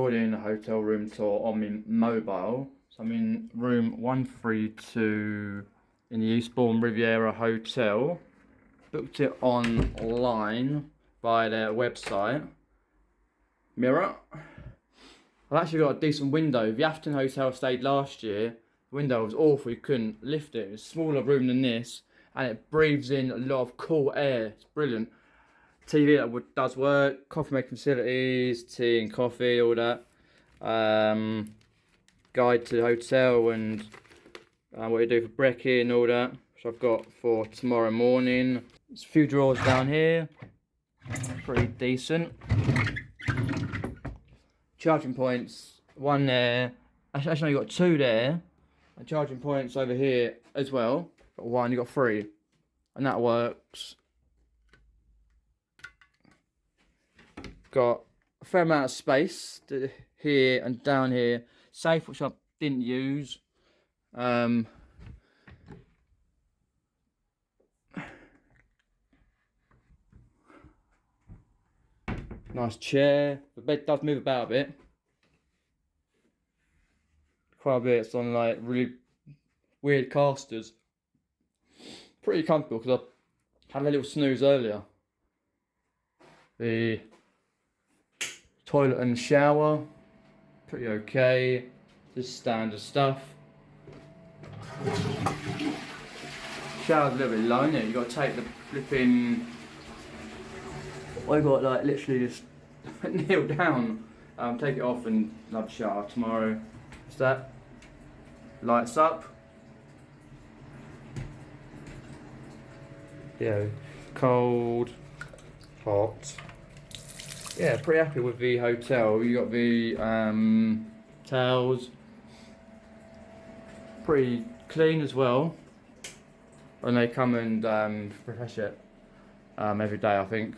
recording a hotel room tour on my mobile. So I'm in room 132 in the Eastbourne Riviera Hotel. Booked it online by their website. Mirror. I've actually got a decent window. The Afton Hotel I stayed last year. The window was awful, you couldn't lift it. It's a smaller room than this, and it breathes in a lot of cool air. It's brilliant. TV that does work, coffee making facilities, tea and coffee, all that. Guide to the hotel and what you do for brekkie and all that, which I've got for tomorrow morning. There's a few drawers down here, pretty decent. Charging points, one there. Actually, you got two there. And charging points over here as well. Got one, you got three, and that works. Got a fair amount of space here and down here. Safe, which I didn't use. Nice chair. The bed does move about a bit. Quite a bit. It's on like really weird casters. Pretty comfortable because I had a little snooze earlier. The toilet and shower, pretty okay. Just standard stuff. Shower's a little bit low, isn't it? You got to take the flipping. I got like literally just kneel down, take it off and have a shower tomorrow. What's that? Lights up. Yeah, cold, hot. Yeah, pretty happy with the hotel. You got the towels, pretty clean as well. And they come and refresh it every day, I think.